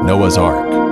Noah's Ark.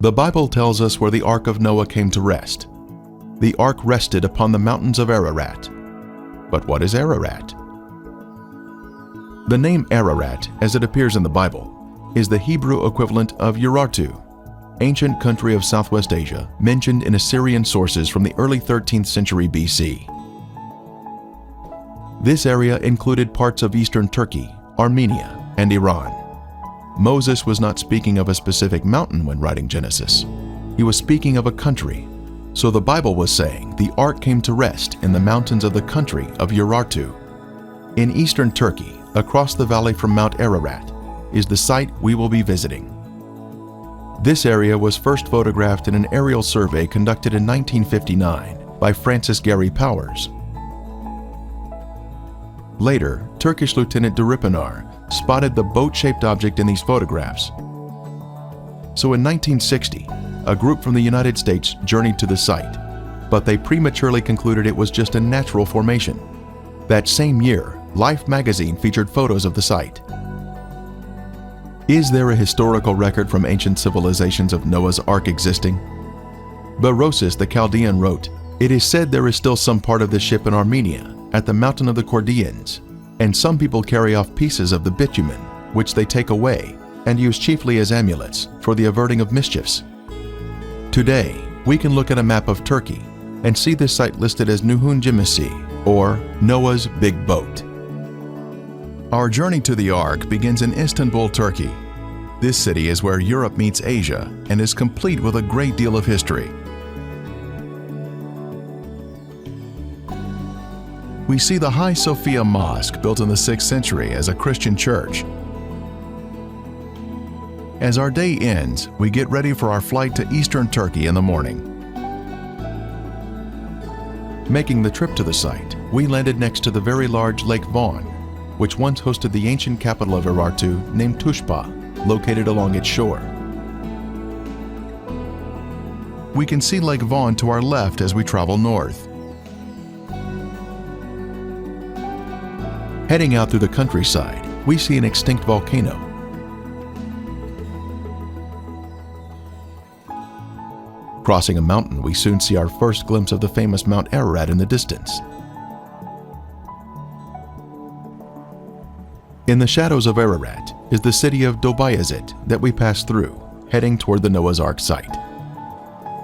The Bible tells us where the Ark of Noah came to rest. The Ark rested upon the mountains of Ararat. But what is Ararat? The name Ararat, as it appears in the Bible, is the Hebrew equivalent of Urartu, ancient country of Southwest Asia mentioned in Assyrian sources from the early 13th century BC. This area included parts of eastern Turkey, Armenia, and Iran. Moses was not speaking of a specific mountain when writing Genesis. He was speaking of a country. So the Bible was saying the ark came to rest in the mountains of the country of Urartu. In eastern Turkey, across the valley from Mount Ararat, is the site we will be visiting. This area was first photographed in an aerial survey conducted in 1959 by Francis Gary Powers. Later, Turkish Lieutenant Duripanar spotted the boat-shaped object in these photographs. So in 1960, a group from the United States journeyed to the site, but they prematurely concluded it was just a natural formation. That same year, Life magazine featured photos of the site. Is there a historical record from ancient civilizations of Noah's Ark existing? Berosus the Chaldean wrote, "It is said there is still some part of the ship in Armenia, at the mountain of the Chaldeans, and some people carry off pieces of the bitumen, which they take away and use chiefly as amulets for the averting of mischiefs." Today, we can look at a map of Turkey and see this site listed as Nuhun Gemisi, or Noah's Big Boat. Our journey to the Ark begins in Istanbul, Turkey. This city is where Europe meets Asia and is complete with a great deal of history. We see the Hagia Sophia Mosque built in the 6th century as a Christian church. As our day ends, we get ready for our flight to eastern Turkey in the morning. Making the trip to the site, we landed next to the very large Lake Van, which once hosted the ancient capital of Urartu named Tushpa, located along its shore. We can see Lake Van to our left as we travel north. Heading out through the countryside, we see an extinct volcano. Crossing a mountain, we soon see our first glimpse of the famous Mount Ararat in the distance. In the shadows of Ararat is the city of Dobayazit that we passed through, heading toward the Noah's Ark site.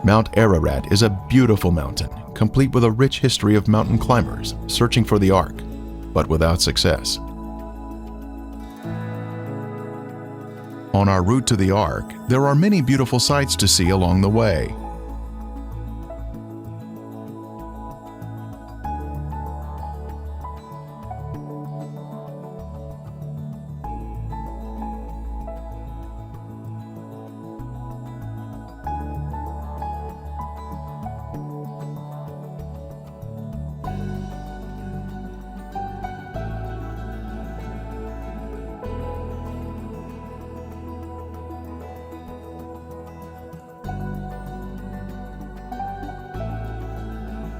Mount Ararat is a beautiful mountain, complete with a rich history of mountain climbers searching for the Ark, but without success. On our route to the Ark, there are many beautiful sights to see along the way.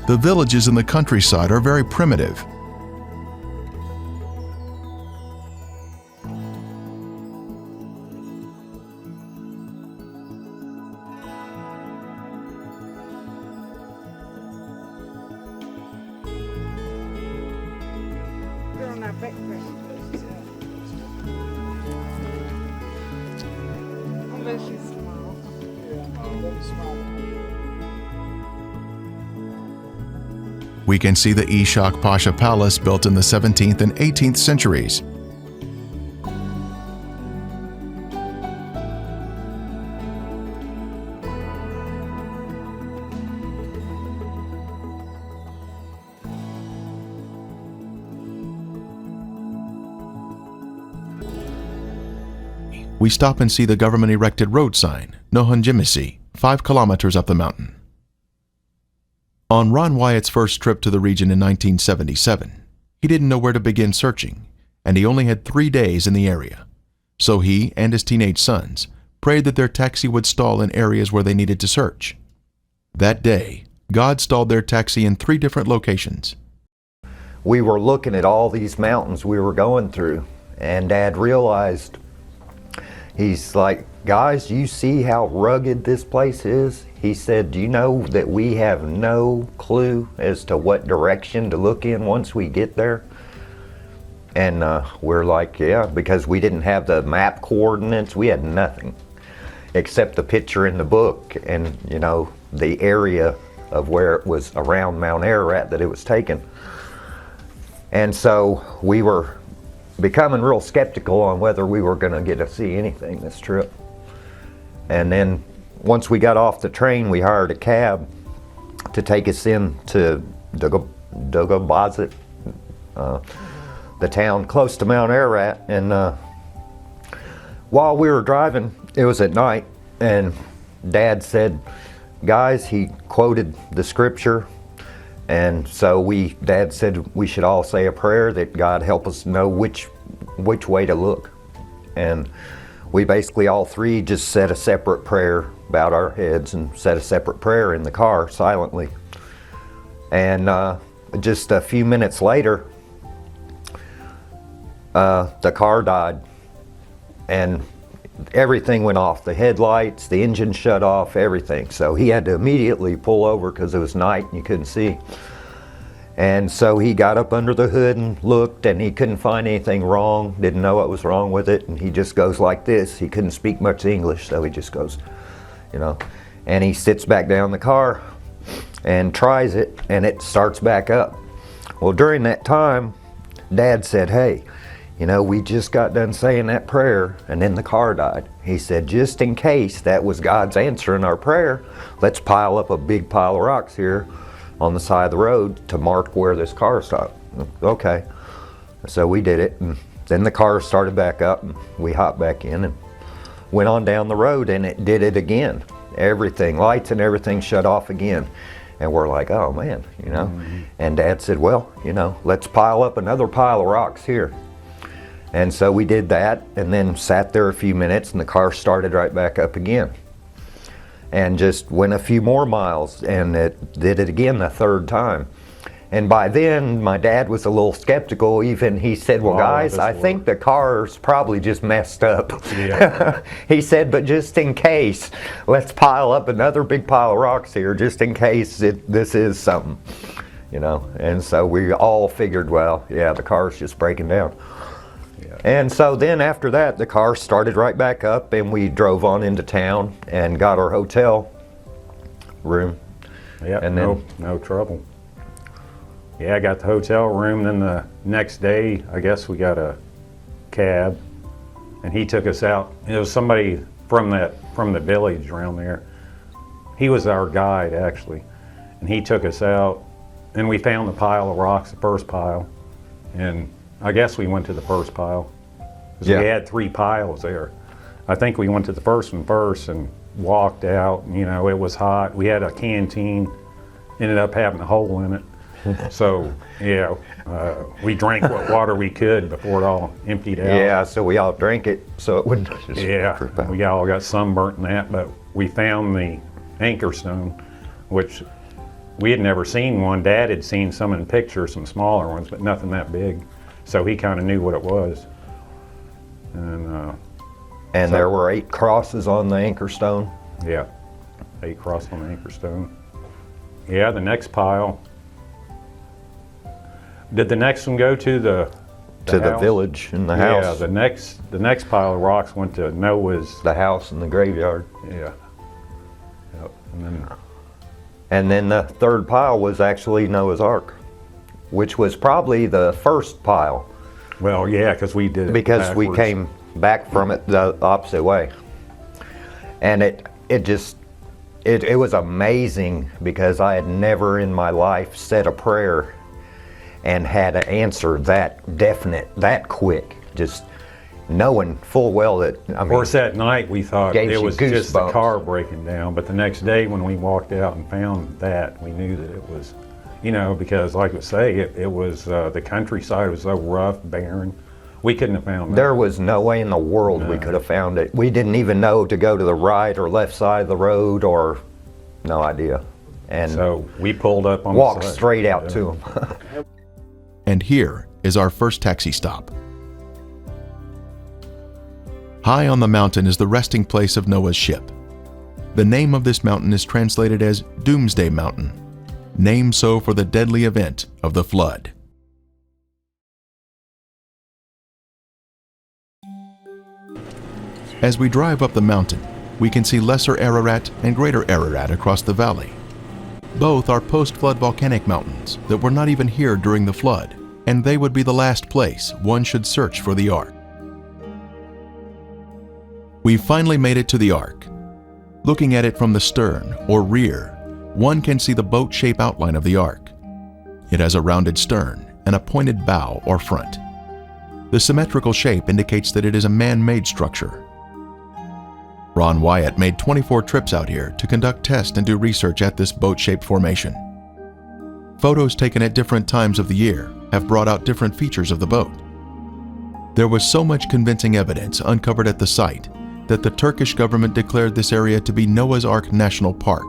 The villages in the countryside are very primitive. We can see the Ishak Pasha Palace built in the 17th and 18th centuries. We stop and see the government-erected road sign, Nohonjimisi, 5 kilometers up the mountain. On Ron Wyatt's first trip to the region in 1977, he didn't know where to begin searching, and he only had 3 days in the area. So he and his teenage sons prayed that their taxi would stall in areas where they needed to search. That day, God stalled their taxi in 3 different locations. We were looking at all these mountains we were going through, and Dad realized, he's like, guys, you see how rugged this place is? He said, do you know that we have no clue as to what direction to look in once we get there? And we're like, yeah, because we didn't have the map coordinates. We had nothing except the picture in the book and, you know, the area of where it was around Mount Ararat that it was taken. And so we were becoming real skeptical on whether we were going to get to see anything this trip. And then once we got off the train, we hired a cab to take us in to Dogobazit, the town close to Mount Ararat. And while we were driving, it was at night, and Dad said, guys, he quoted the scripture. And so Dad said we should all say a prayer that God help us know which way to look. And we basically all 3 just said a separate prayer, bowed our heads and said a separate prayer in the car silently. And just a few minutes later, the car died and everything went off. The headlights, the engine shut off, everything. So he had to immediately pull over because it was night and you couldn't see. And so he got up under the hood and looked, and he couldn't find anything wrong, didn't know what was wrong with it, and he just goes like this. He couldn't speak much English, so he just goes, you know, and he sits back down in the car and tries it, and it starts back up. Well, during that time, Dad said, hey, you know, we just got done saying that prayer, and then the car died. He said, just in case that was God's answer in our prayer, let's pile up a big pile of rocks here on the side of the road to mark where this car stopped. Okay, so we did it, and then the car started back up, and we hopped back in and went on down the road, and it did it again. Everything, lights and everything shut off again. And we're like, oh man, you know. Mm-hmm. And Dad said, well, you know, let's pile up another pile of rocks here. And so we did that, and then sat there a few minutes, and the car started right back up again. And just went a few more miles, and it did it again the 3rd time. And by then, my dad was a little skeptical. Even he said, well, guys, I think the car's probably just messed up. Yeah. He said, but just in case, let's pile up another big pile of rocks here, just in case this is something, you know. And so we all figured, well, yeah, the car's just breaking down. Yeah. And so then after that, the car started right back up, and we drove on into town and got our hotel room. Yeah, And then- no trouble. Yeah, I got the hotel room. Then the next day, I guess we got a cab, and he took us out. It was somebody from the village around there. He was our guide actually, and he took us out, and we found the pile of rocks, the first pile, and I guess we went to the first pile because Yeah. we had 3 piles there. I think we went to the first one first and walked out. You know, it was hot. We had a canteen, ended up having a hole in it. So, yeah, we drank what water we could before it all emptied out. Yeah, so we all drank it so it wouldn't just Yeah, drip out. we all got sunburnt in that, but we found the anchor stone, which we had never seen one. Dad had seen some in pictures, some smaller ones, but nothing that big. So he kind of knew what it was. And there were 8 crosses on the anchor stone. Yeah, 8 crossed on the anchor stone. Yeah, the next pile. Did the next one go to the To the house? village and the Yeah, house. the next pile of rocks went to Noah's. The house and the graveyard. Yeah. Yep. And then And then the third pile was actually Noah's Ark, which was probably the first pile well, yeah, because we did it because we backwards. came back from it the opposite way. And it was amazing because I had never in my life said a prayer and had an answer that definite, that quick, just knowing full well that, I Of mean, course, that night we thought Gave it you was just the goosebumps. car breaking down, but the next day when we walked out and found that, we knew that it was, you know, because like I say, it was, the countryside was so rough, barren, we couldn't have found that. there was no way in the world we No. could have found it. We didn't even know to go to the right or left side of the road, or no idea. And So we pulled up on the walked side. straight out Yeah. to them. And here is our first taxi stop. High on the mountain is the resting place of Noah's ship. The name of this mountain is translated as Doomsday Mountain, named so for the deadly event of the flood. As we drive up the mountain, we can see Lesser Ararat and Greater Ararat across the valley. Both are post-flood volcanic mountains that were not even here during the flood, and they would be the last place one should search for the Ark. We finally made it to the Ark. Looking at it from the stern, or rear, one can see the boat-shaped outline of the Ark. It has a rounded stern and a pointed bow or front. The symmetrical shape indicates that it is a man-made structure. Ron Wyatt made 24 trips out here to conduct tests and do research at this boat-shaped formation. Photos taken at different times of the year have brought out different features of the boat. There was so much convincing evidence uncovered at the site that the Turkish government declared this area to be Noah's Ark National Park,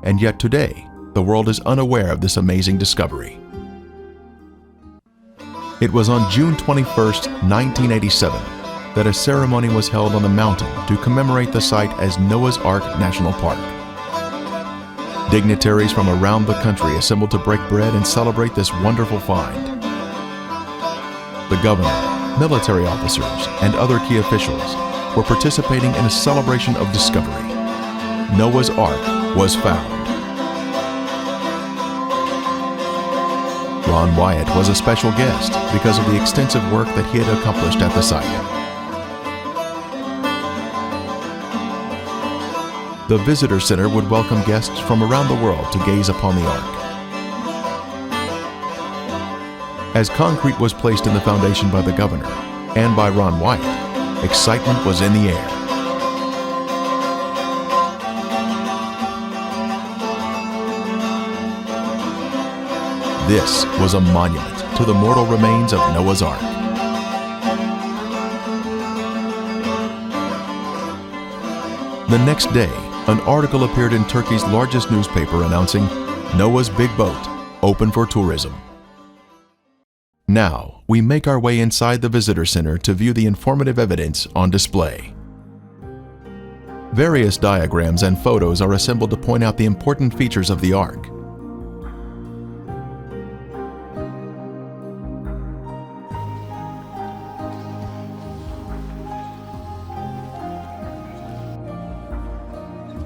and yet today, the world is unaware of this amazing discovery. It was on June 21st, 1987, that a ceremony was held on the mountain to commemorate the site as Noah's Ark National Park. Dignitaries from around the country assembled to break bread and celebrate this wonderful find. The governor, military officers, and other key officials were participating in a celebration of discovery. Noah's Ark was found. Ron Wyatt was a special guest because of the extensive work that he had accomplished at the site. The Visitor Center would welcome guests from around the world to gaze upon the Ark. As concrete was placed in the foundation by the governor and by Ron Wyatt, excitement was in the air. This was a monument to the mortal remains of Noah's Ark. The next day, an article appeared in Turkey's largest newspaper announcing Noah's Big Boat, open for tourism. Now, we make our way inside the visitor center to view the informative evidence on display. Various diagrams and photos are assembled to point out the important features of the Ark.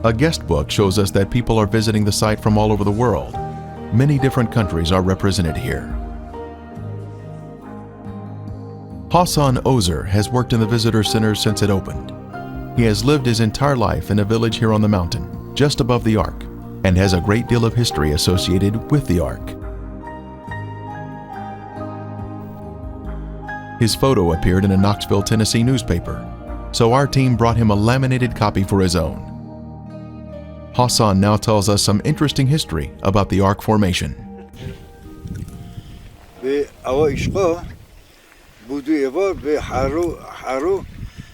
A guest book shows us that people are visiting the site from all over the world. Many different countries are represented here. Hassan Ozer has worked in the visitor center since it opened. He has lived his entire life in a village here on the mountain, just above the Ark, and has a great deal of history associated with the Ark. His photo appeared in a Knoxville, Tennessee newspaper, so our team brought him a laminated copy for his own. Hassan now tells us some interesting history about the Ark formation. به اوایشقا بودو ایوار به حرو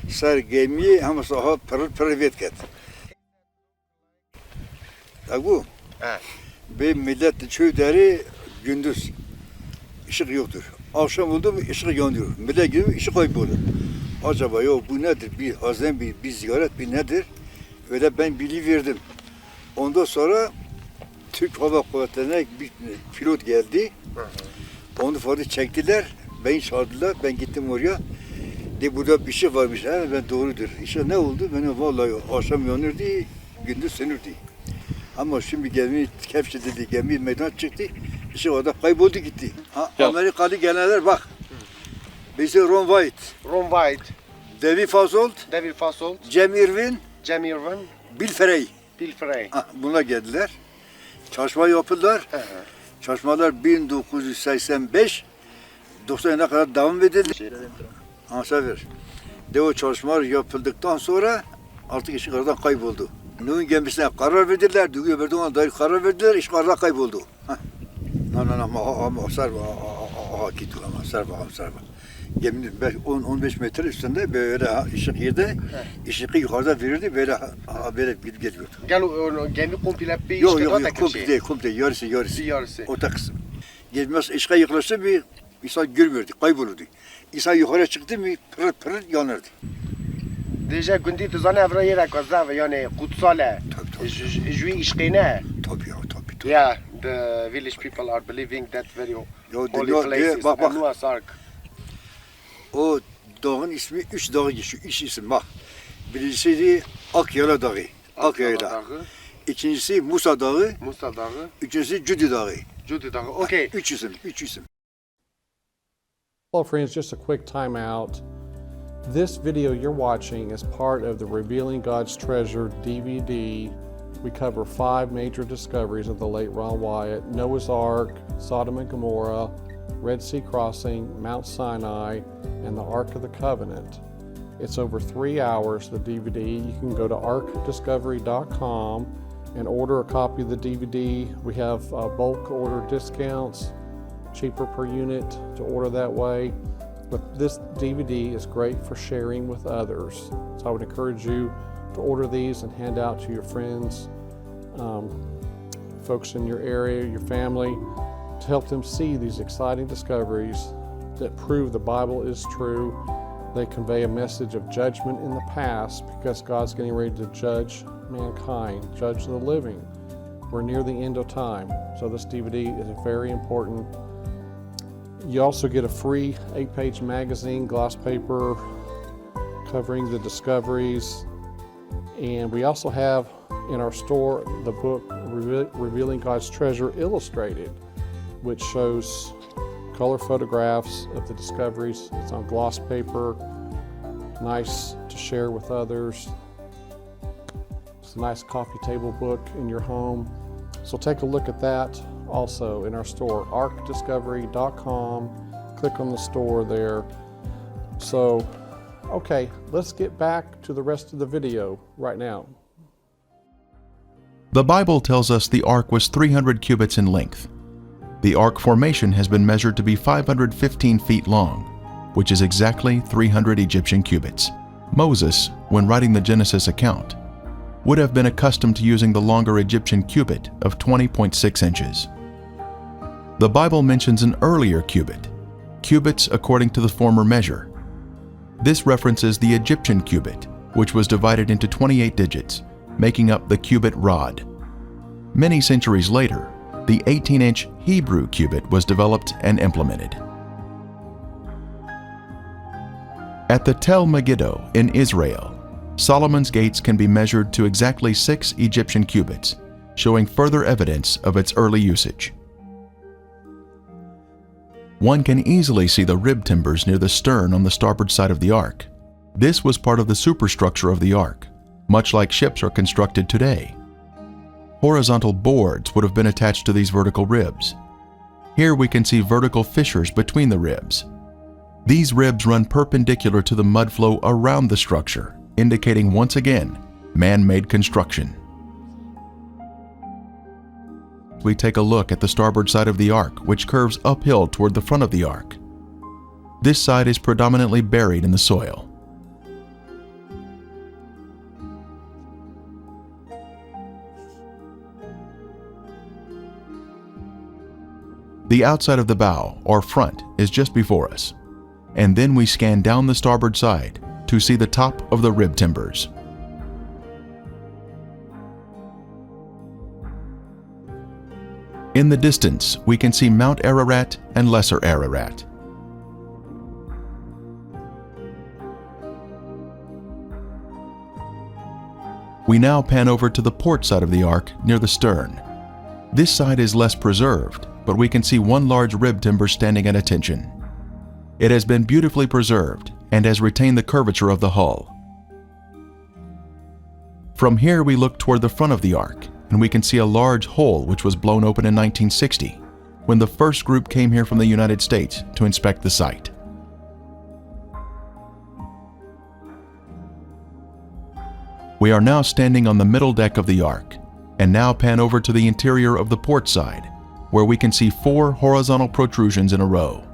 سرگرمی همه صاحب پرویت کرد. اگو به millet çöy deri gündüz ışık yoktur. Akşam oldu mu ışık yanıyor. Millet gidiyor ışık kaybolur. Acaba yok bu nedir? Bir hazem bir ziyaret bir nedir? Öyle ben verdim. Ondan sonra Türk Hava Kuvvetleri'ne bir pilot geldi. Onu falan çektiler. Beni çağırdılar. Ben gittim oraya. De burada bir şey varmış. Ha, ben doğrudur. İşte ne oldu? Benim vallahi akşam yanırdı, gündüz sönürdü. Ama şimdi gemi Kefçe dedi, gemi meydan çıktı. İşte orada kayboldu gitti. Ha, Amerikalı gelenler bak. Bizi Ron White, Ron White, David Fasold, David Fasold, Cem Irwin, Cem Irwin, Bill Frey. Bill Frey. Ha, bunlar geldiler. Çalışma yapıldılar. Çalışmalar 1985 90'a kadar devam edildi. Sever. De o çalışmalar yapıldıktan sonra artık iş oradan kayboldu. Nuh'un gemisine karar verdiler, Duygu Erdoğan'a dair karar verdiler, iş oradan kayboldu. Ama sarba, gitti ama sarba. Geminin 10-15 metre üstünde böyle ışık yerde, ışığı yukarıda verirdi, böyle gidip geliyordu. Gemi komple bir Yok, komple yarısı. Orta kısım. Gelmez ışığa yaklaştı bir insan görmüyordu, kaybolurdu. İnsan yukarı çıktı mı pırıl yanırdı. Deja gündüz düzene evrayerek azав yani kutsale. Jui işkine. Tabii. Yeah, the village people are believing that very holy places. Bak. Noah's Ark. O dağın ismi 3 dağı geçiyor. 3 isim bak. Birincisi Akyala Dağı. Akyala. İkincisi Musa Dağı. Üçüncüsü Cudi Dağı. Okay. 3 isim. Hello friends, just a quick time out. This video you're watching is part of the Revealing God's Treasure DVD. We cover 5 major discoveries of the late Ron Wyatt: Noah's Ark, Sodom and Gomorrah, Red Sea Crossing, Mount Sinai, and the Ark of the Covenant. It's over 3 hours, the DVD. You can go to arkdiscovery.com and order a copy of the DVD. We have bulk order discounts, cheaper per unit to order that way. But this DVD is great for sharing with others. So I would encourage you to order these and hand out to your friends, folks in your area, your family, to help them see these exciting discoveries that prove the Bible is true. They convey a message of judgment in the past because God's getting ready to judge mankind, judge the living. We're near the end of time, so this DVD is very important. You also get a free 8-page magazine, gloss paper, covering the discoveries. And we also have in our store the book Revealing God's Treasure Illustrated, which shows color photographs of the discoveries. It's on gloss paper, nice to share with others. It's a nice coffee table book in your home. So take a look at that also in our store, arkdiscovery.com. Click on the store there. So, okay, let's get back to the rest of the video right now. The Bible tells us the ark was 300 cubits in length. The ark formation has been measured to be 515 feet long, which is exactly 300 Egyptian cubits. Moses, when writing the Genesis account, would have been accustomed to using the longer Egyptian cubit of 20.6 inches. The Bible mentions an earlier cubit, cubits according to the former measure. This references the Egyptian cubit, which was divided into 28 digits, making up the cubit rod. Many centuries later, the 18-inch Hebrew cubit was developed and implemented. At the Tel Megiddo in Israel, Solomon's gates can be measured to exactly 6 Egyptian cubits, showing further evidence of its early usage. One can easily see the rib timbers near the stern on the starboard side of the ark. This was part of the superstructure of the ark, much like ships are constructed today. Horizontal boards would have been attached to these vertical ribs. Here we can see vertical fissures between the ribs. These ribs run perpendicular to the mud flow around the structure, indicating once again man-made construction. We take a look at the starboard side of the ark, which curves uphill toward the front of the ark. This side is predominantly buried in the soil. The outside of the bow, or front, is just before us, and then we scan down the starboard side to see the top of the rib timbers. In the distance, we can see Mount Ararat and Lesser Ararat. We now pan over to the port side of the ark near the stern. This side is less preserved, but we can see one large rib timber standing at attention. It has been beautifully preserved and has retained the curvature of the hull. From here we look toward the front of the ark, and we can see a large hole which was blown open in 1960, when the first group came here from the United States to inspect the site. We are now standing on the middle deck of the ark, and now pan over to the interior of the port side, where we can see 4 horizontal protrusions in a row.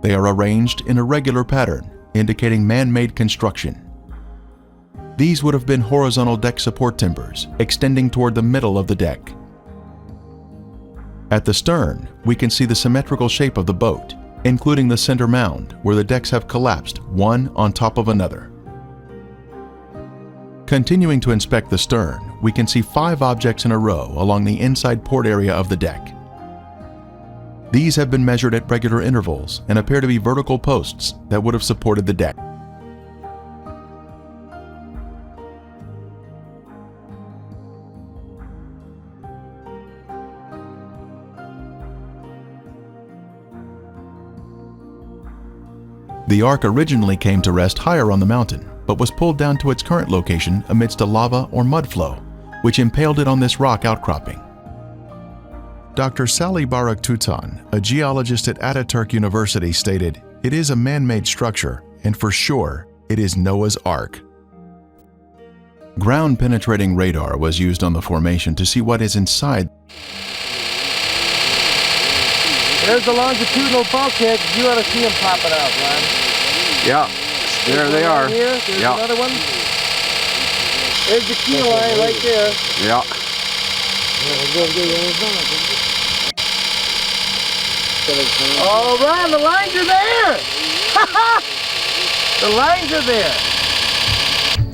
They are arranged in a regular pattern, indicating man-made construction. These would have been horizontal deck support timbers, extending toward the middle of the deck. At the stern, we can see the symmetrical shape of the boat, including the center mound, where the decks have collapsed one on top of another. Continuing to inspect the stern, we can see 5 objects in a row along the inside port area of the deck. These have been measured at regular intervals and appear to be vertical posts that would have supported the deck. The ark originally came to rest higher on the mountain, but was pulled down to its current location amidst a lava or mud flow, which impaled it on this rock outcropping. Dr. Sally Barak-Tutan, a geologist at Ataturk University, stated, "It is a man-made structure, and for sure, it is Noah's Ark." Ground-penetrating radar was used on the formation to see what is inside. There's the longitudinal bulkhead. You ought to see them popping out, Ron. Yeah, there they are. Here. There's Yeah. another one. There's the keel line right there. Yeah. Oh, Ron, the lines are there. The lines are there.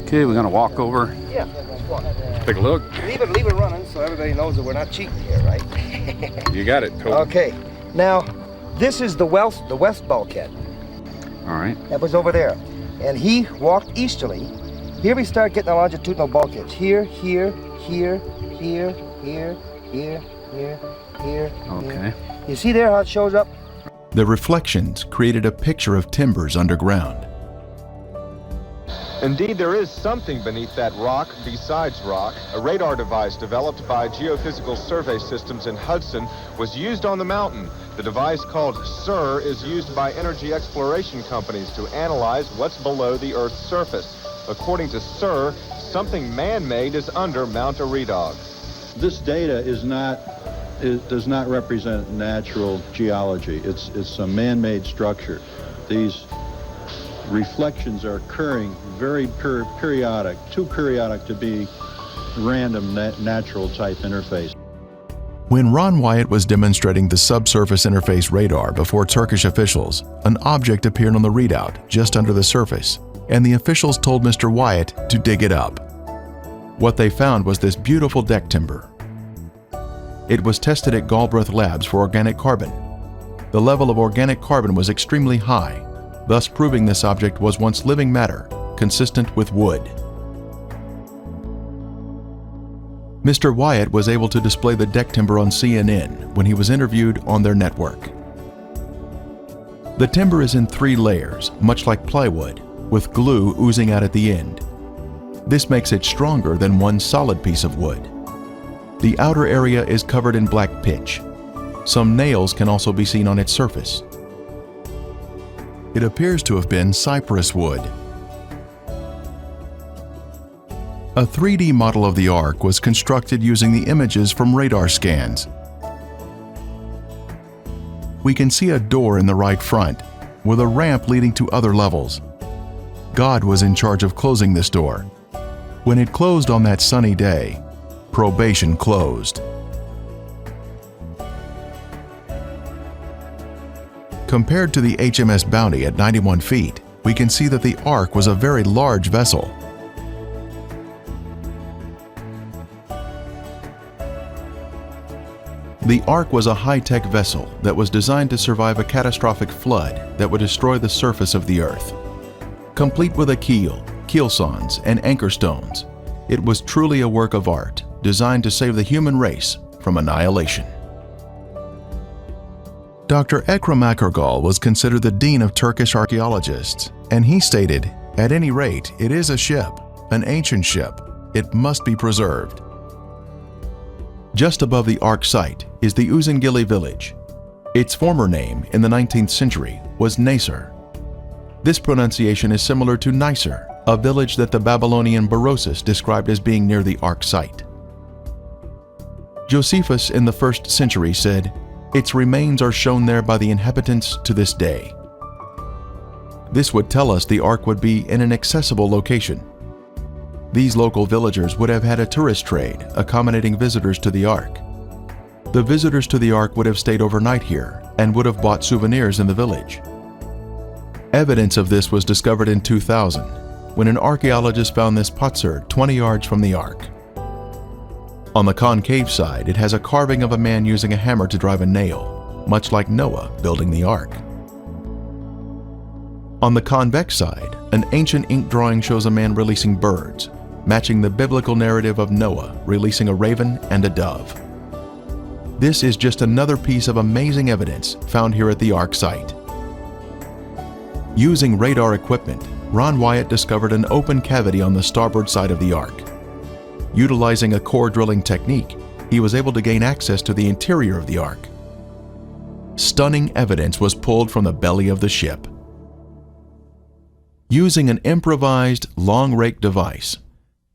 Okay, we're gonna walk over, Yeah. take a look. Leave it running so everybody knows that we're not cheating here, right? You got it, Toby. Okay. Now, this is the west bulkhead. All right. That was over there. And he walked easterly. Here we start getting the longitudinal bulkheads. Here, here, here, here, here, here, here, here. Okay. You see there how it shows up? The reflections created a picture of timbers underground. Indeed, there is something beneath that rock besides rock. A radar device developed by Geophysical Survey Systems in Hudson was used on the mountain. The device, called SIR, is used by energy exploration companies to analyze what's below the Earth's surface. According to SIR, something man-made is under Mount Eridog. This data does not represent natural geology. It's a man-made structure. These reflections are occurring very periodic, too periodic to be random natural type interface. When Ron Wyatt was demonstrating the subsurface interface radar before Turkish officials, an object appeared on the readout just under the surface, and the officials told Mr. Wyatt to dig it up. What they found was this beautiful deck timber. It was tested at Galbraith Labs for organic carbon. The level of organic carbon was extremely high, thus proving this object was once living matter, consistent with wood. Mr. Wyatt was able to display the deck timber on CNN when he was interviewed on their network. The timber is in 3 layers, much like plywood, with glue oozing out at the end. This makes it stronger than one solid piece of wood. The outer area is covered in black pitch. Some nails can also be seen on its surface. It appears to have been cypress wood. A 3D model of the Ark was constructed using the images from radar scans. We can see a door in the right front, with a ramp leading to other levels. God was in charge of closing this door. When it closed on that sunny day, probation closed. Compared to the HMS Bounty at 91 feet, we can see that the Ark was a very large vessel. The Ark was a high-tech vessel that was designed to survive a catastrophic flood that would destroy the surface of the earth. Complete with a keel, keelsons, and anchor stones, it was truly a work of art designed to save the human race from annihilation. Dr. Ekrem Akergal was considered the dean of Turkish archaeologists, and he stated, "At any rate, it is a ship, an ancient ship. It must be preserved." Just above the Ark site is the Uzungili village. Its former name in the 19th century was Nasr. This pronunciation is similar to Nisr, a village that the Babylonian Berosus described as being near the Ark site. Josephus in the 1st century said, "Its remains are shown there by the inhabitants to this day." This would tell us the Ark would be in an accessible location. These local villagers would have had a tourist trade, accommodating visitors to the Ark. The visitors to the Ark would have stayed overnight here and would have bought souvenirs in the village. Evidence of this was discovered in 2000, when an archaeologist found this potsherd 20 yards from the Ark. On the concave side, it has a carving of a man using a hammer to drive a nail, much like Noah building the Ark. On the convex side, an ancient ink drawing shows a man releasing birds, matching the biblical narrative of Noah releasing a raven and a dove. This is just another piece of amazing evidence found here at the Ark site. Using radar equipment, Ron Wyatt discovered an open cavity on the starboard side of the Ark. Utilizing a core drilling technique, he was able to gain access to the interior of the Ark. Stunning evidence was pulled from the belly of the ship. Using an improvised long rake device,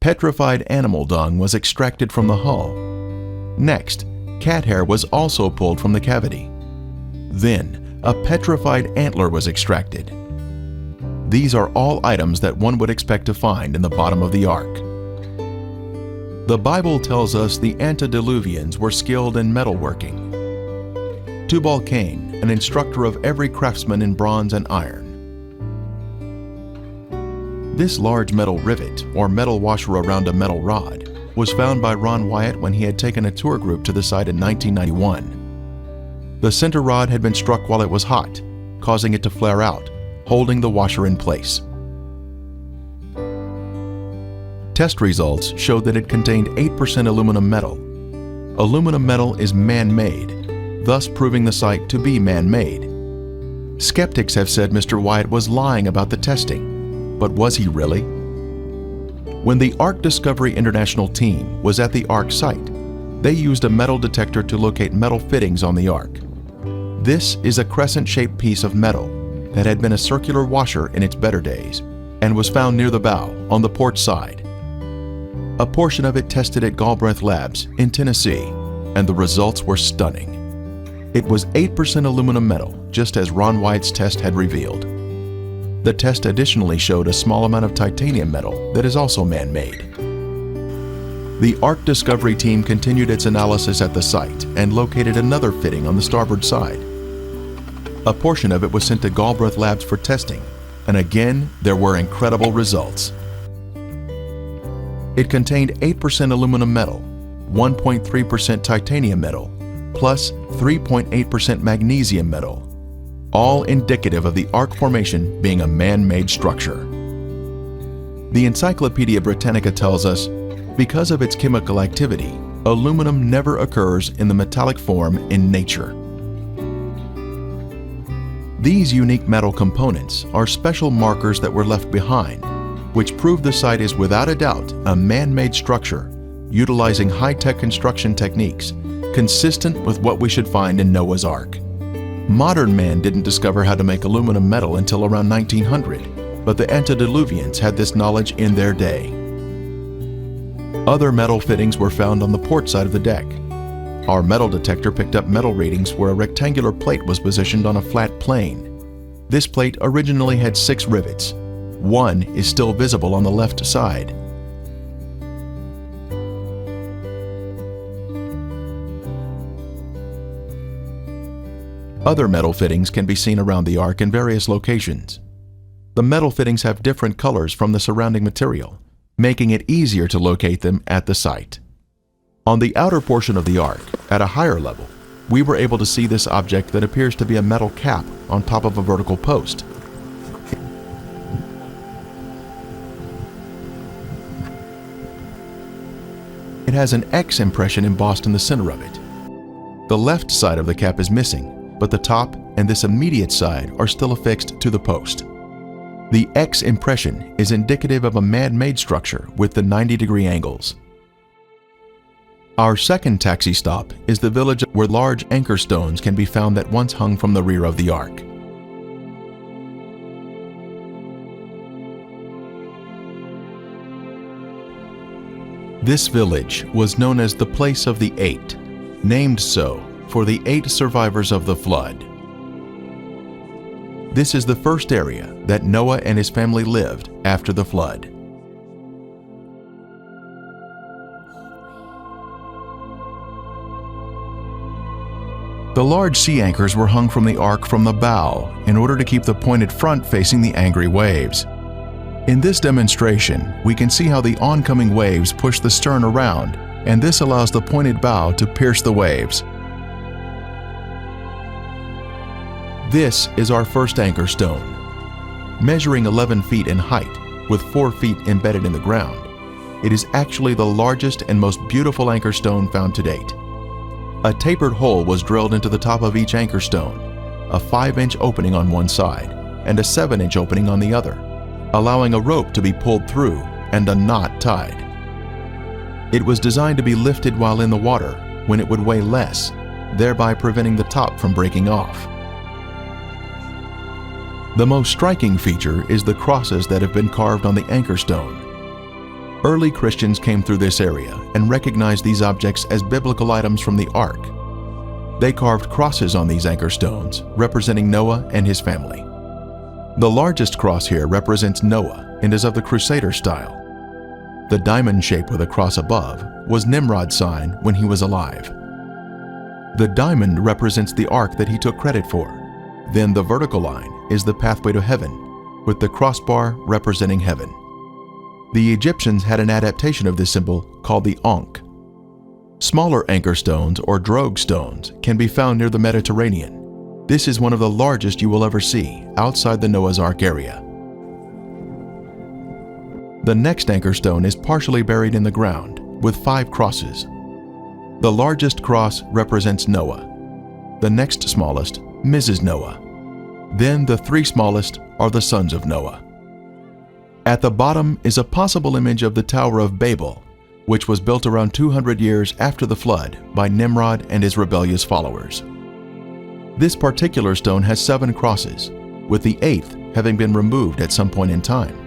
petrified animal dung was extracted from the hull. Next, cat hair was also pulled from the cavity. Then, a petrified antler was extracted. These are all items that one would expect to find in the bottom of the Ark. The Bible tells us the antediluvians were skilled in metalworking. Tubal-Cain, an instructor of every craftsman in bronze and iron. This large metal rivet, or metal washer around a metal rod, was found by Ron Wyatt when he had taken a tour group to the site in 1991. The center rod had been struck while it was hot, causing it to flare out, holding the washer in place. Test results showed that it contained 8% aluminum metal. Aluminum metal is man-made, thus proving the site to be man-made. Skeptics have said Mr. Wyatt was lying about the testing. But was he really? When the Ark Discovery International team was at the Ark site, they used a metal detector to locate metal fittings on the Ark. This is a crescent-shaped piece of metal that had been a circular washer in its better days and was found near the bow on the port side. A portion of it tested at Galbraith Labs in Tennessee, and the results were stunning. It was 8% aluminum metal, just as Ron Wyatt's test had revealed. The test additionally showed a small amount of titanium metal that is also man-made. The Ark Discovery team continued its analysis at the site and located another fitting on the starboard side. A portion of it was sent to Galbraith Labs for testing, and again, there were incredible results. It contained 8% aluminum metal, 1.3% titanium metal, plus 3.8% magnesium metal, all indicative of the Ark formation being a man-made structure. The Encyclopedia Britannica tells us, because of its chemical activity, aluminum never occurs in the metallic form in nature. These unique metal components are special markers that were left behind, which prove the site is without a doubt a man-made structure utilizing high-tech construction techniques consistent with what we should find in Noah's Ark. Modern man didn't discover how to make aluminum metal until around 1900, but the antediluvians had this knowledge in their day. Other metal fittings were found on the port side of the deck. Our metal detector picked up metal readings where a rectangular plate was positioned on a flat plane. This plate originally had 6 rivets. One is still visible on the left side. Other metal fittings can be seen around the Ark in various locations. The metal fittings have different colors from the surrounding material, making it easier to locate them at the site. On the outer portion of the Ark, at a higher level, we were able to see this object that appears to be a metal cap on top of a vertical post. It has an X impression embossed in the center of it. The left side of the cap is missing, but the top and this immediate side are still affixed to the post. The X impression is indicative of a man-made structure with the 90-degree angles. Our second taxi stop is the village where large anchor stones can be found that once hung from the rear of the Ark. This village was known as the Place of the Eight, named so for the 8 survivors of the flood. This is the first area that Noah and his family lived after the flood. The large sea anchors were hung from the Ark from the bow in order to keep the pointed front facing the angry waves. In this demonstration, we can see how the oncoming waves push the stern around, and this allows the pointed bow to pierce the waves. This is our first anchor stone. Measuring 11 feet in height, with 4 feet embedded in the ground, it is actually the largest and most beautiful anchor stone found to date. A tapered hole was drilled into the top of each anchor stone, a 5-inch opening on one side and a 7-inch opening on the other, allowing a rope to be pulled through and a knot tied. It was designed to be lifted while in the water when it would weigh less, thereby preventing the top from breaking off. The most striking feature is the crosses that have been carved on the anchor stone. Early Christians came through this area and recognized these objects as biblical items from the Ark. They carved crosses on these anchor stones, representing Noah and his family. The largest cross here represents Noah and is of the Crusader style. The diamond shape with a cross above was Nimrod's sign when he was alive. The diamond represents the Ark that he took credit for. Then the vertical line is the pathway to heaven, with the crossbar representing heaven. The Egyptians had an adaptation of this symbol called the Ankh. Smaller anchor stones or drogue stones can be found near the Mediterranean. This is one of the largest you will ever see outside the Noah's Ark area. The next anchor stone is partially buried in the ground with 5 crosses. The largest cross represents Noah. The next smallest, Mrs. Noah. Then the 3 smallest are the sons of Noah. At the bottom is a possible image of the Tower of Babel, which was built around 200 years after the flood by Nimrod and his rebellious followers. This particular stone has 7 crosses, with the 8th having been removed at some point in time.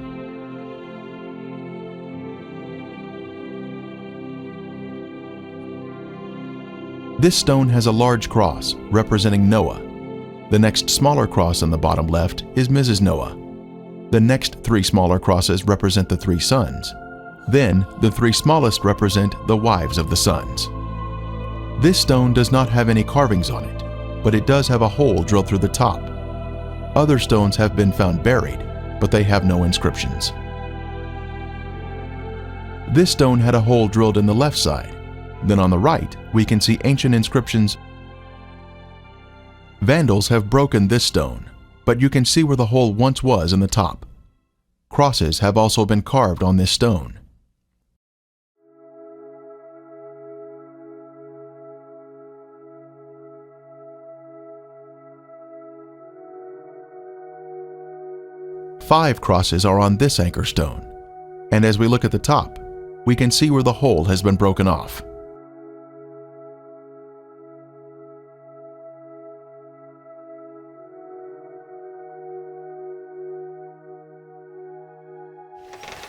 This stone has a large cross representing Noah. The next smaller cross on the bottom left is Mrs. Noah. The next 3 smaller crosses represent the 3 sons. Then, the 3 smallest represent the wives of the sons. This stone does not have any carvings on it, but it does have a hole drilled through the top. Other stones have been found buried, but they have no inscriptions. This stone had a hole drilled in the left side. Then on the right, we can see ancient inscriptions. Vandals have broken this stone, but you can see where the hole once was in the top. Crosses have also been carved on this stone. 5 crosses are on this anchor stone, and as we look at the top, we can see where the hole has been broken off.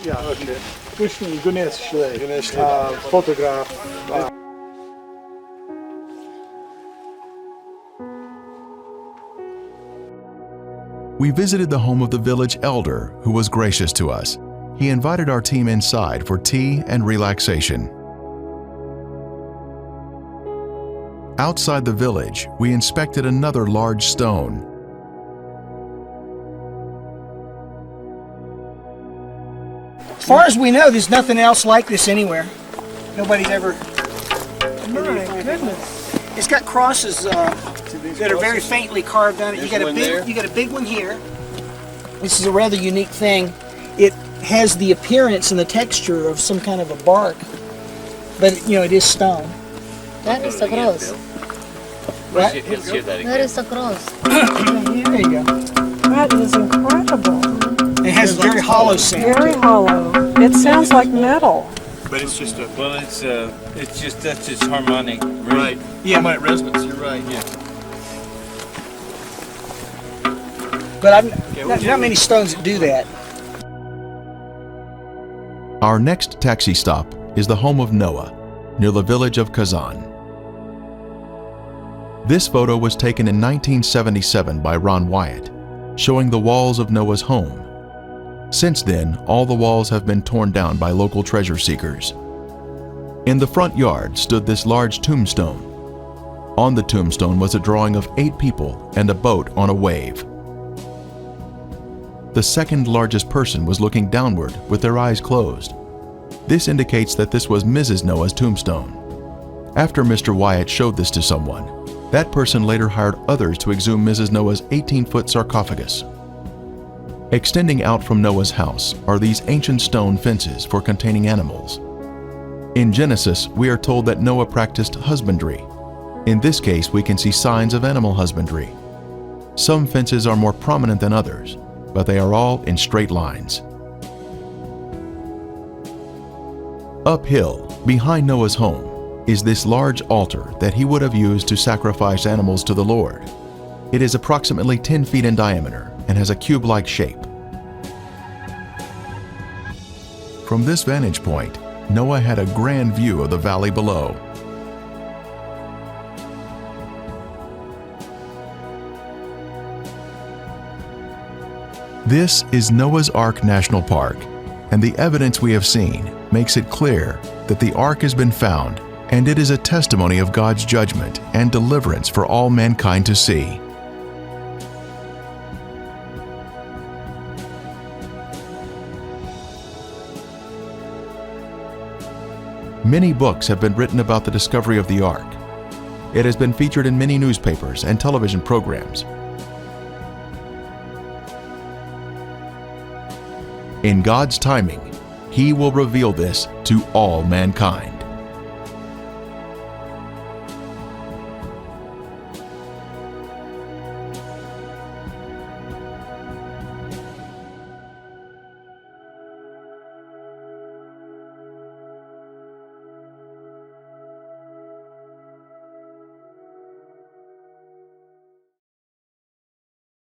Ja, Krishnan Ganesh photograph. We visited the home of the village elder, who was gracious to us. He invited our team inside for tea and relaxation. Outside the village, we inspected another large stone. As far as we know, there's nothing else like this anywhere. Nobody's ever. My goodness. It's got crosses that are very faintly carved on it. You got a big one here. This is a rather unique thing. It has the appearance and the texture of some kind of a bark, but it is stone. That is a cross. Right? That is a cross. There you go. That is incredible. It has a very hollow sound. Very hollow. It sounds like metal. But it's just a it's just that's its harmonic, right? Yeah. Harmonic resonance. You're right. Yeah. But not many stones that do that. Our next taxi stop is the home of Noah, near the village of Kazan. This photo was taken in 1977 by Ron Wyatt, showing the walls of Noah's home. Since then, all the walls have been torn down by local treasure seekers. In the front yard stood this large tombstone. On the tombstone was a drawing of 8 people and a boat on a wave. The second largest person was looking downward with their eyes closed. This indicates that this was Mrs. Noah's tombstone. After Mr. Wyatt showed this to someone, that person later hired others to exhume Mrs. Noah's 18-foot sarcophagus. Extending out from Noah's house are these ancient stone fences for containing animals. In Genesis, we are told that Noah practiced husbandry. In this case, we can see signs of animal husbandry. Some fences are more prominent than others, but they are all in straight lines. Uphill, behind Noah's home, is this large altar that he would have used to sacrifice animals to the Lord. It is approximately 10 feet in diameter and has a cube-like shape. From this vantage point, Noah had a grand view of the valley below. This is Noah's Ark National Park, and the evidence we have seen makes it clear that the Ark has been found, and it is a testimony of God's judgment and deliverance for all mankind to see. Many books have been written about the discovery of the Ark. It has been featured in many newspapers and television programs. In God's timing, He will reveal this to all mankind.